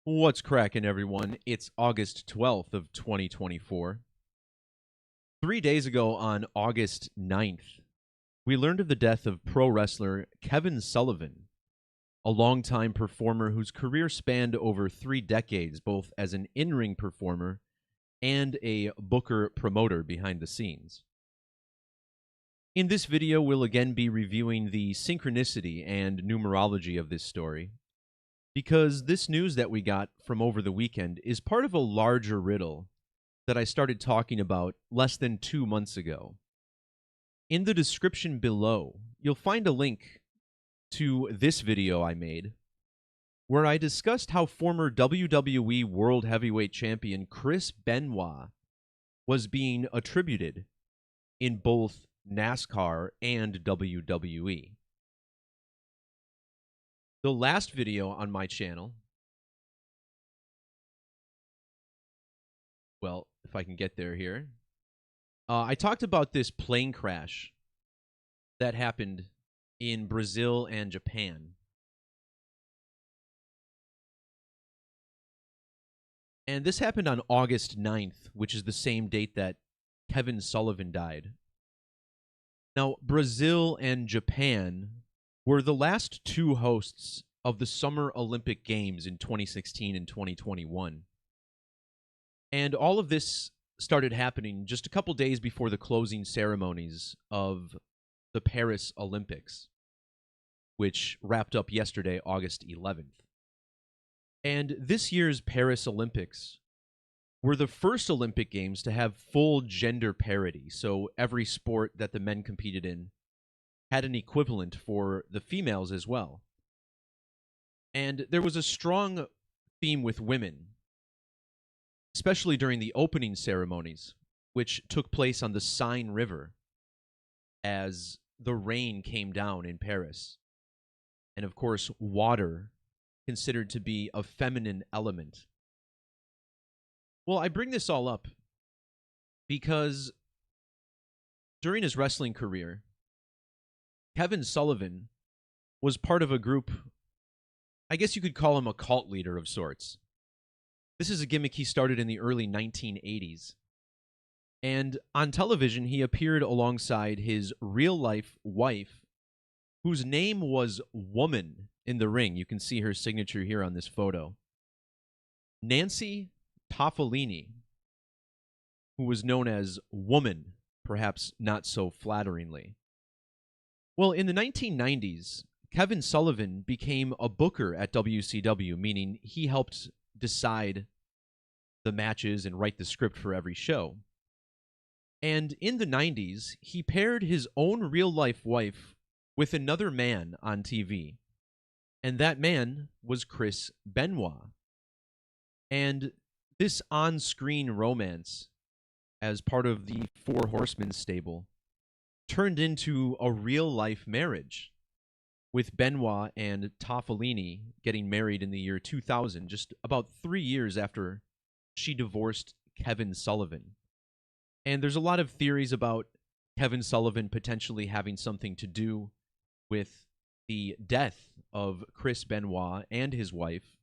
What's cracking, everyone? It's August 12th of 2024. 3 days ago on August 9th, we learned of the death of pro wrestler Kevin Sullivan, a longtime performer whose career spanned over 3 decades, both as an in-ring performer and a booker promoter behind the scenes. In this video, we'll again be reviewing the synchronicity and numerology of this story, because this news that we got from over the weekend is part of a larger riddle that I started talking about less than 2 months ago. In the description below, you'll find a link to this video I made where I discussed how former WWE World Heavyweight Champion Chris Benoit was being attributed in both NASCAR and WWE. The last video on my channel, well, if I can get there here, I talked about this plane crash that happened in Brazil and Japan. And this happened on August 9th, which is the same date that Kevin Sullivan died. Now, Brazil and Japan were the last two hosts of the Summer Olympic Games in 2016 and 2021. And all of this started happening just a couple days before the closing ceremonies of the Paris Olympics, which wrapped up yesterday, August 11th. And this year's Paris Olympics were the first Olympic Games to have full gender parity, so every sport that the men competed in had an equivalent for the females as well. And there was a strong theme with women, especially during the opening ceremonies, which took place on the Seine River as the rain came down in Paris. And of course, water considered to be a feminine element. Well, I bring this all up because during his wrestling career, Kevin Sullivan was part of a group, I guess you could call him a cult leader of sorts. This is a gimmick he started in the early 1980s. And on television, he appeared alongside his real-life wife, whose name was Woman in the ring. You can see her signature here on this photo. Nancy Toffolini, who was known as Woman, perhaps not so flatteringly. Well, in the 1990s, Kevin Sullivan became a booker at WCW, meaning he helped decide the matches and write the script for every show. And in the 90s, he paired his own real-life wife with another man on TV. And that man was Chris Benoit. And this on-screen romance, as part of the Four Horsemen stable, turned into a real-life marriage, with Benoit and Toffolini getting married in the year 2000, just about 3 years after she divorced Kevin Sullivan. And there's a lot of theories about Kevin Sullivan potentially having something to do with the death of Chris Benoit and his wife,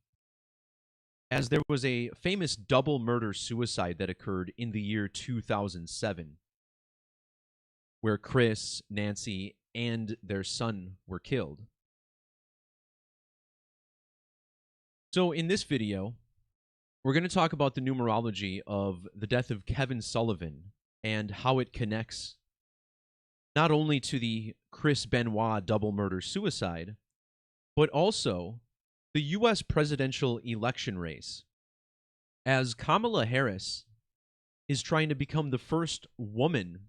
as there was a famous double murder-suicide that occurred in the year 2007, where Chris, Nancy, and their son were killed. So in this video, we're going to talk about the numerology of the death of Kevin Sullivan and how it connects not only to the Chris Benoit double murder-suicide, but also the U.S. presidential election race, as Kamala Harris is trying to become the first woman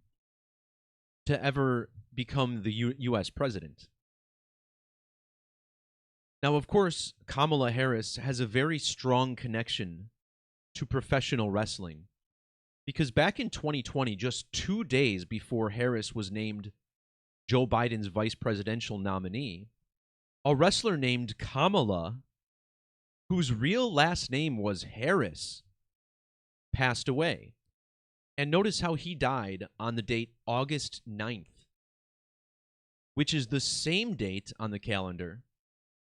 to ever become the U.S. president. Now, of course, Kamala Harris has a very strong connection to professional wrestling, because back in 2020, just 2 days before Harris was named Joe Biden's vice presidential nominee, a wrestler named Kamala, whose real last name was Harris, passed away. And notice how he died on the date August 9th, which is the same date on the calendar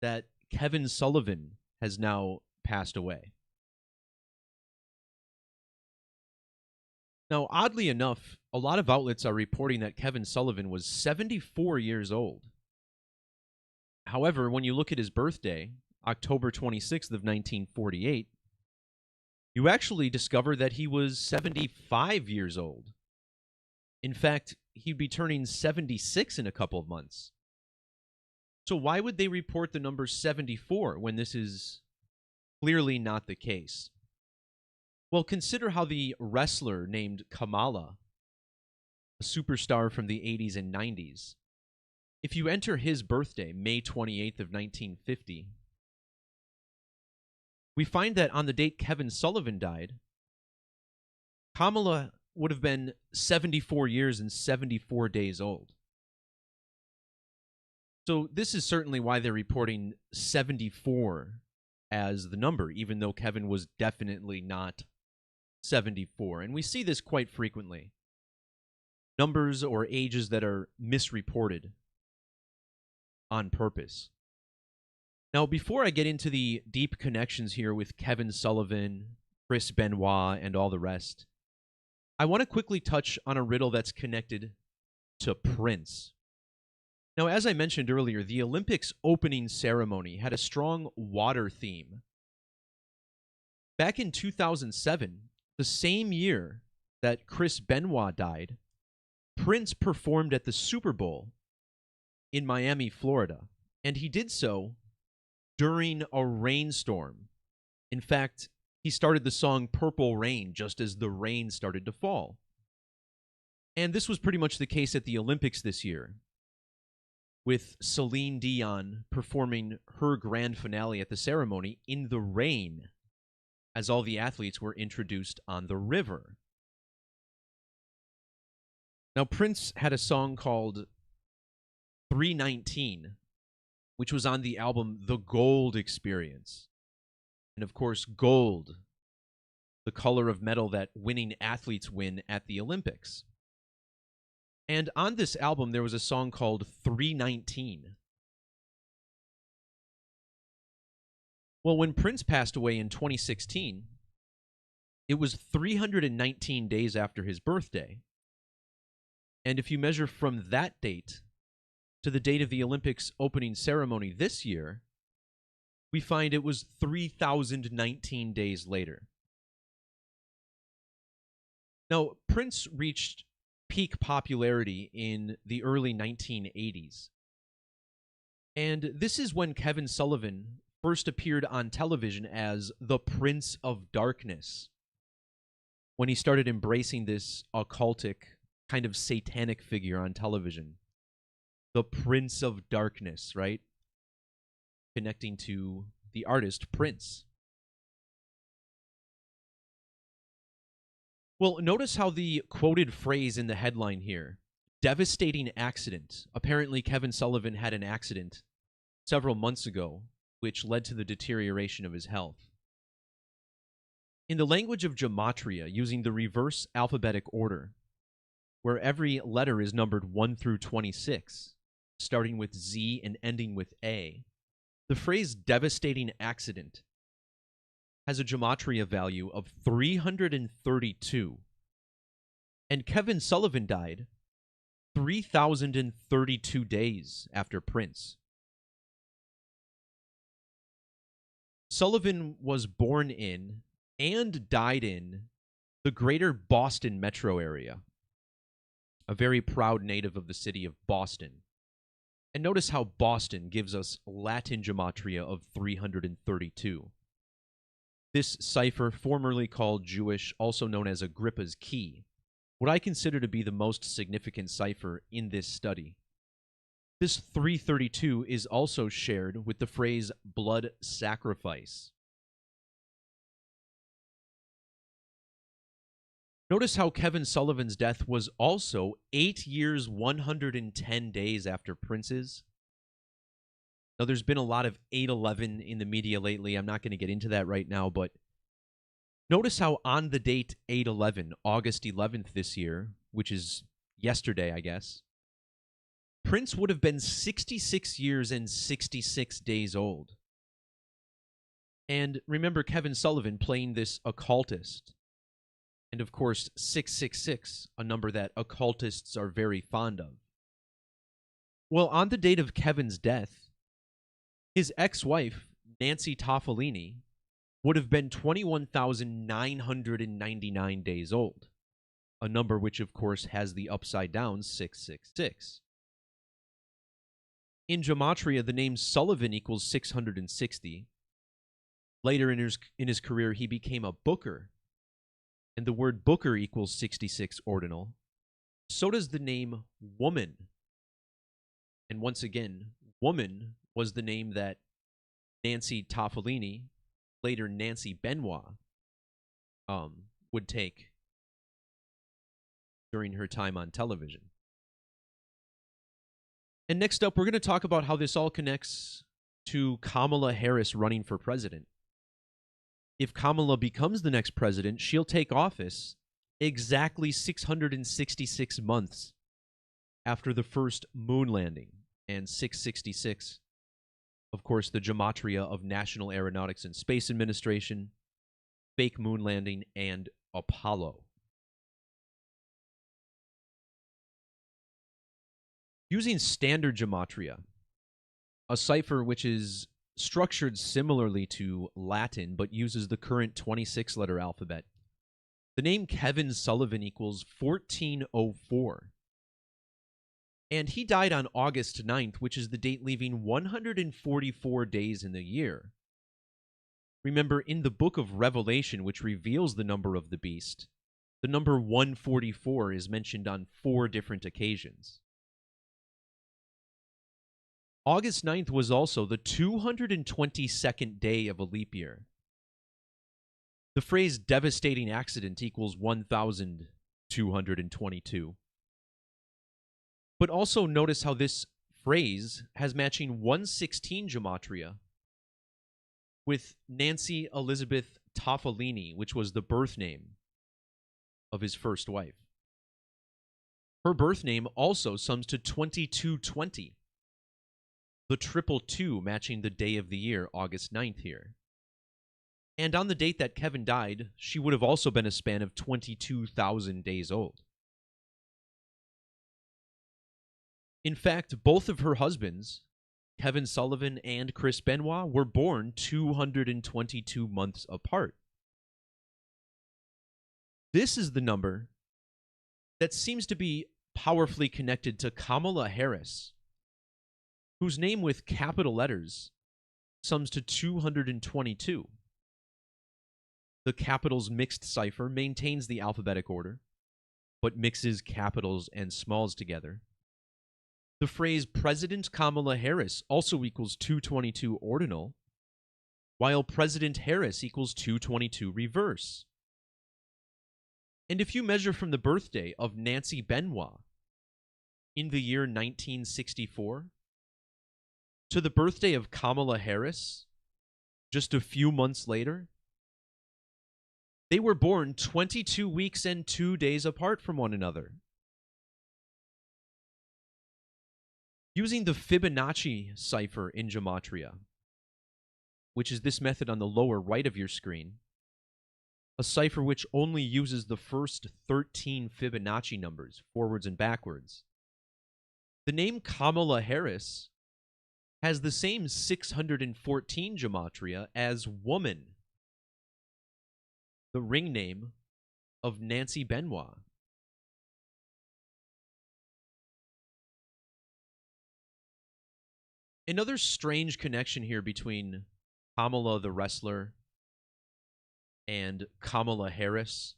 that Kevin Sullivan has now passed away. Now, oddly enough, a lot of outlets are reporting that Kevin Sullivan was 74 years old. However, when you look at his birthday, October 26th of 1948, you actually discover that he was 75 years old. In fact, he'd be turning 76 in a couple of months. So why would they report the number 74 when this is clearly not the case? Well, consider how the wrestler named Kamala, a superstar from the 80s and 90s, if you enter his birthday, May 28th of 1950, we find that on the date Kevin Sullivan died, Kamala would have been 74 years and 74 days old. So this is certainly why they're reporting 74 as the number, even though Kevin was definitely not 74. And we see this quite frequently. Numbers or ages that are misreported on purpose. Now, before I get into the deep connections here with Kevin Sullivan, Chris Benoit, and all the rest, I want to quickly touch on a riddle that's connected to Prince. Now, as I mentioned earlier, the Olympics opening ceremony had a strong water theme. Back in 2007, the same year that Chris Benoit died, Prince performed at the Super Bowl in Miami, Florida, and he did so during a rainstorm. In fact, he started the song Purple Rain just as the rain started to fall. And this was pretty much the case at the Olympics this year, with Celine Dion performing her grand finale at the ceremony in the rain as all the athletes were introduced on the river. Now, Prince had a song called 319, which was on the album The Gold Experience. And of course, gold, the color of metal that winning athletes win at the Olympics. And on this album, there was a song called 319. Well, when Prince passed away in 2016, it was 319 days after his birthday. And if you measure from that date to the date of the Olympics opening ceremony this year, we find it was 3,019 days later. Now, Prince reached peak popularity in the early 1980s. And this is when Kevin Sullivan first appeared on television as the Prince of Darkness, when he started embracing this occultic, kind of satanic figure on television. The Prince of Darkness, right? Connecting to the artist Prince. Well, notice how the quoted phrase in the headline here, devastating accident. Apparently, Kevin Sullivan had an accident several months ago, which led to the deterioration of his health. In the language of Gematria, using the reverse alphabetic order, where every letter is numbered 1 through 26, starting with Z and ending with A, the phrase devastating accident has a Gematria value of 332. And Kevin Sullivan died 3,032 days after Prince. Sullivan was born in and died in the greater Boston metro area, a very proud native of the city of Boston. And notice how Boston gives us Latin Gematria of 332. This cipher, formerly called Jewish, also known as Agrippa's Key, what I consider to be the most significant cipher in this study. This 332 is also shared with the phrase blood sacrifice. Notice how Kevin Sullivan's death was also 8 years, 110 days after Prince's. Now, there's been a lot of 8/11 in the media lately. I'm not going to get into that right now, but notice how on the date 8/11, August 11th this year, which is yesterday, I guess, Prince would have been 66 years and 66 days old. And remember Kevin Sullivan playing this occultist. And of course, 666, a number that occultists are very fond of. Well, on the date of Kevin's death, his ex-wife, Nancy Toffolini, would have been 21,999 days old, a number which, of course, has the upside down 666. In Gematria, the name Sullivan equals 660. Later in his career, he became a booker, and the word booker equals 66 ordinal. So does the name woman. And once again, woman was the name that Nancy Toffolini, later Nancy Benoit, would take during her time on television. And next up, we're going to talk about how this all connects to Kamala Harris running for president. If Kamala becomes the next president, she'll take office exactly 666 months after the first moon landing, and 666, of course, the Gematria of National Aeronautics and Space Administration, fake moon landing, and Apollo. Using standard Gematria, a cipher which is structured similarly to Latin but uses the current 26-letter alphabet, the name Kevin Sullivan equals 1404. And he died on August 9th, which is the date leaving 144 days in the year. Remember, in the book of Revelation, which reveals the number of the beast, the number 144 is mentioned on 4 different occasions. August 9th was also the 222nd day of a leap year. The phrase devastating accident equals 1,222. But also notice how this phrase has matching 116 Gematria with Nancy Elizabeth Toffolini, which was the birth name of his first wife. Her birth name also sums to 2220. The 222 matching the day of the year, August 9th here. And on the date that Kevin died, she would have also been a span of 22,000 days old. In fact, both of her husbands, Kevin Sullivan and Chris Benoit, were born 222 months apart. This is the number that seems to be powerfully connected to Kamala Harris, whose name with capital letters sums to 222. The capitals mixed cipher maintains the alphabetic order, but mixes capitals and smalls together. The phrase President Kamala Harris also equals 222 ordinal, while President Harris equals 222 reverse. And if you measure from the birthday of Nancy Benoit in the year 1964, to the birthday of Kamala Harris, just a few months later, they were born 22 weeks and 2 days apart from one another. Using the Fibonacci cipher in Gematria, which is this method on the lower right of your screen, a cipher which only uses the first 13 Fibonacci numbers, forwards and backwards, the name Kamala Harris has the same 614 Gematria as woman, the ring name of Nancy Benoit. Another strange connection here between Kamala the wrestler and Kamala Harris,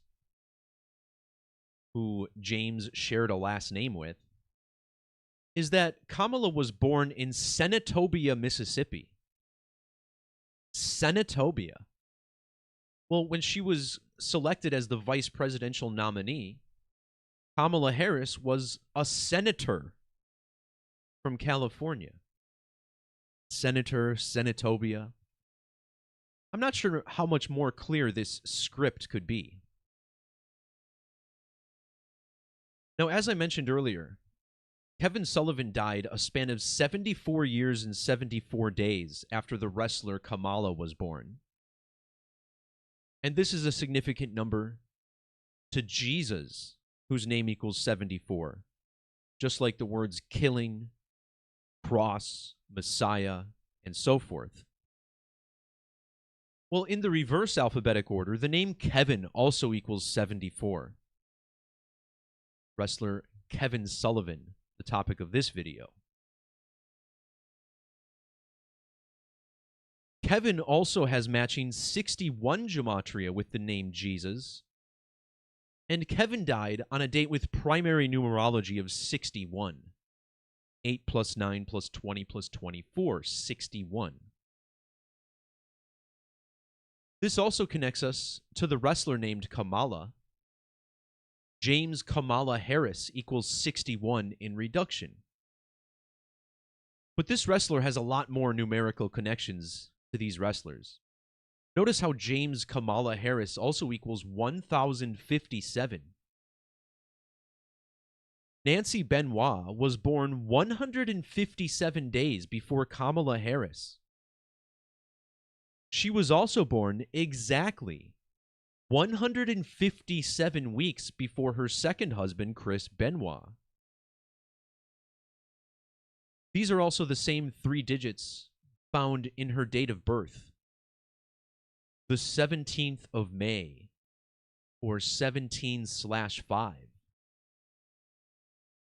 who James shared a last name with, is that Kamala was born in Senatobia, Mississippi. Senatobia. Well, when she was selected as the vice presidential nominee, Kamala Harris was a senator from California. Senator, Senatobia. I'm not sure how much more clear this script could be. Now, as I mentioned earlier, Kevin Sullivan died a span of 74 years and 74 days after the wrestler Kamala was born. And this is a significant number to Jesus, whose name equals 74. Just like the words killing, cross, Messiah, and so forth. Well, in the reverse alphabetic order, the name Kevin also equals 74. Wrestler Kevin Sullivan, the topic of this video. Kevin also has matching 61 gematria with the name Jesus, and Kevin died on a date with primary numerology of 61. 8 plus 9 plus 20 plus 24, 61. This also connects us to the wrestler named Kamala. James Kamala Harris equals 61 in reduction. But this wrestler has a lot more numerical connections to these wrestlers. Notice how James Kamala Harris also equals 1057. Nancy Benoit was born 157 days before Kamala Harris. She was also born exactly 157 weeks before her second husband, Chris Benoit. These are also the same 3 digits found in her date of birth, the 17th of May, or 17/5.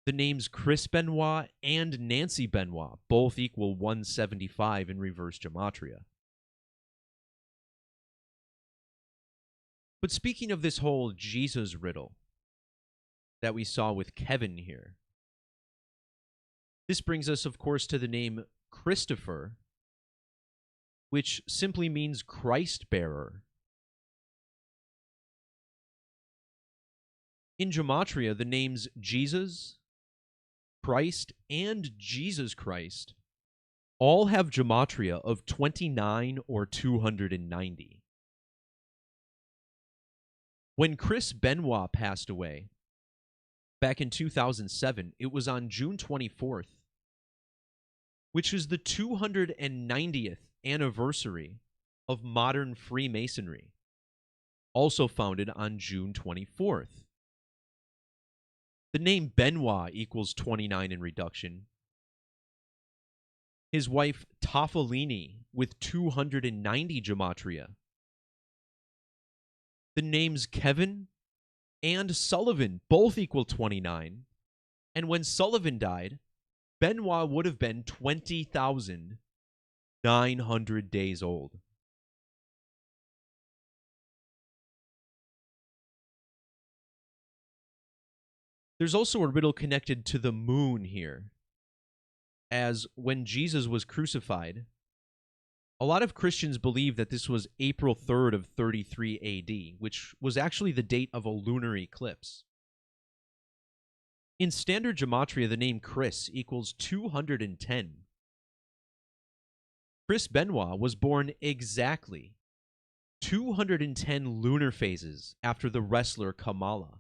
The names Chris Benoit and Nancy Benoit both equal 175 in reverse gematria. But speaking of this whole Jesus riddle that we saw with Kevin here, this brings us, of course, to the name Christopher, which simply means Christ bearer. In gematria, the names Jesus, Christ, and Jesus Christ all have gematria of 29 or 290. When Chris Benoit passed away back in 2007, it was on June 24th, which is the 290th anniversary of modern Freemasonry, also founded on June 24th. The name Benoit equals 29 in reduction. His wife Toffolini with 290 gematria. The names Kevin and Sullivan both equal 29, and when Sullivan died, Benoit would have been 20,900 days old. There's also a riddle connected to the moon here, as when Jesus was crucified, a lot of Christians believe that this was April 3rd of 33 AD, which was actually the date of a lunar eclipse. In standard gematria, the name Chris equals 210. Chris Benoit was born exactly 210 lunar phases after the wrestler Kamala.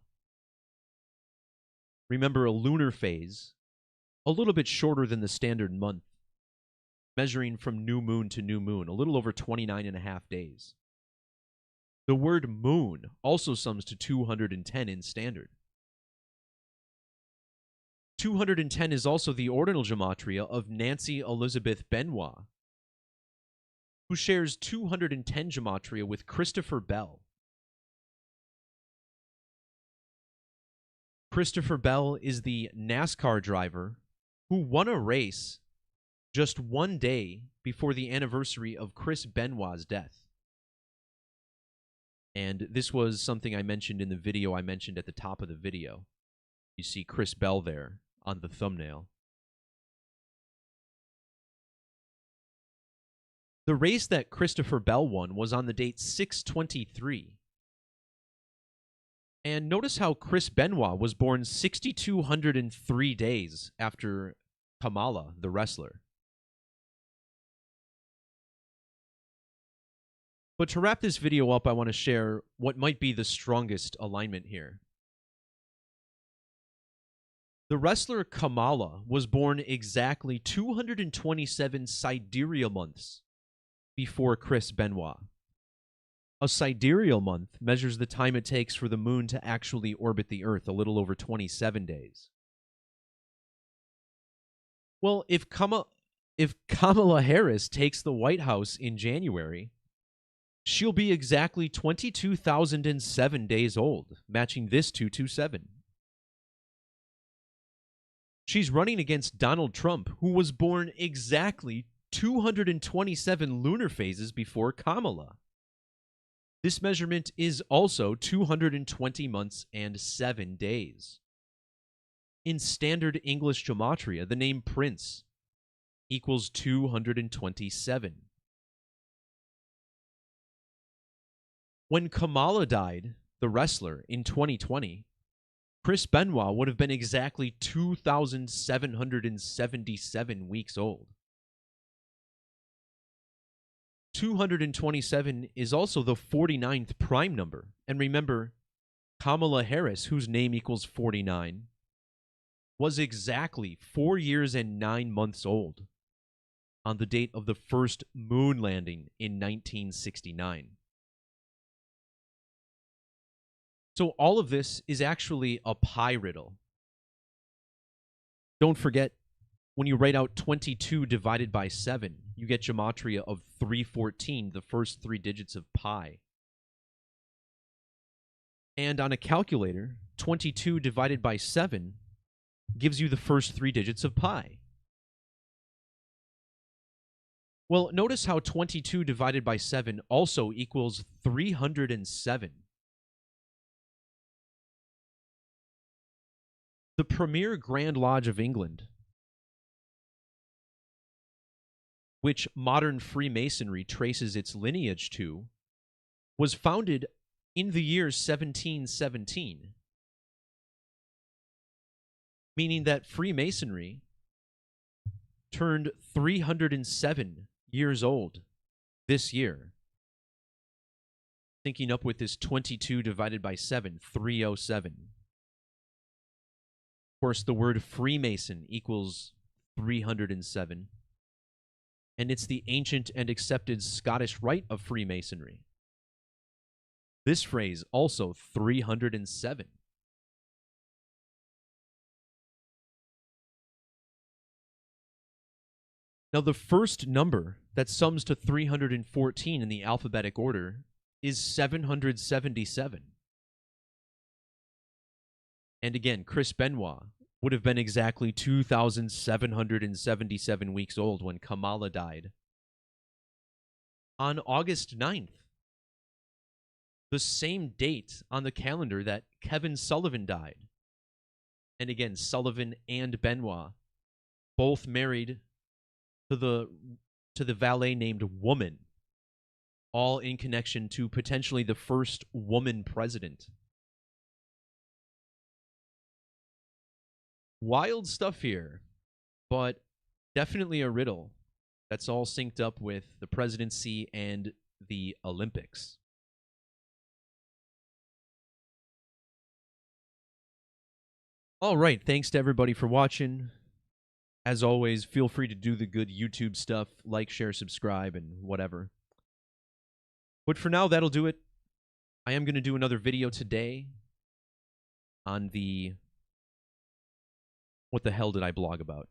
Remember, a lunar phase, a little bit shorter than the standard month, measuring from new moon to new moon, a little over 29.5 days. The word moon also sums to 210 in standard. 210 is also the ordinal gematria of Nancy Elizabeth Benoit, who shares 210 gematria with Christopher Bell. Christopher Bell is the NASCAR driver who won a race just one day before the anniversary of Chris Benoit's death. And this was something I mentioned in the video I mentioned at the top of the video. You see Chris Bell there on the thumbnail. The race that Christopher Bell won was on the date 6/23. And notice how Chris Benoit was born 6,203 days after Kamala, the wrestler. But to wrap this video up, I want to share what might be the strongest alignment here. The wrestler Kamala was born exactly 227 sidereal months before Chris Benoit. A sidereal month measures the time it takes for the moon to actually orbit the Earth, a little over 27 days. Well, if Kamala Harris takes the White House in January, she'll be exactly 22,007 days old, matching this 227. She's running against Donald Trump, who was born exactly 227 lunar phases before Kamala. This measurement is also 220 months and 7 days. In standard English Gematria, the name Prince equals 227. When Kamala died, the wrestler, in 2020, Chris Benoit would have been exactly 2,777 weeks old. 227 is also the 49th prime number. And remember, Kamala Harris, whose name equals 49, was exactly 4 years and 9 months old on the date of the first moon landing in 1969. So all of this is actually a pi riddle. Don't forget, when you write out 22 divided by 7, you get gematria of 314, the first 3 digits of pi. And on a calculator, 22 divided by 7 gives you the first 3 digits of pi. Well, notice how 22 divided by 7 also equals 307. The premier Grand Lodge of England, which modern Freemasonry traces its lineage to, was founded in the year 1717, meaning that Freemasonry turned 307 years old this year. Thinking up with this 22 divided by 7, 307. Of course, the word Freemason equals 307. And it's the ancient and accepted Scottish rite of Freemasonry. This phrase also 307. Now, the first number that sums to 314 in the alphabetic order is 777. And again, Chris Benoit would have been exactly 2,777 weeks old when Kamala died. On August 9th, the same date on the calendar that Kevin Sullivan died. And again, Sullivan and Benoit both married to the valet named Woman, all in connection to potentially the first woman president. Wild stuff here, but definitely a riddle that's all synced up with the presidency and the Olympics. All right, thanks to everybody for watching. As always, feel free to do the good YouTube stuff, like, share, subscribe, and whatever. But for now, that'll do it. I am going to do another video today on the... What the hell did I blog about?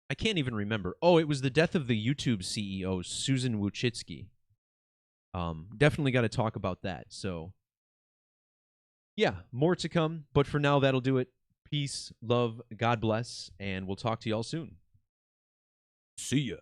I can't even remember. Oh, it was the death of the YouTube CEO, Susan Wojcicki. Definitely got to talk about that. So, yeah, more to come. But for now, that'll do it. Peace, love, God bless, and we'll talk to y'all soon. See ya.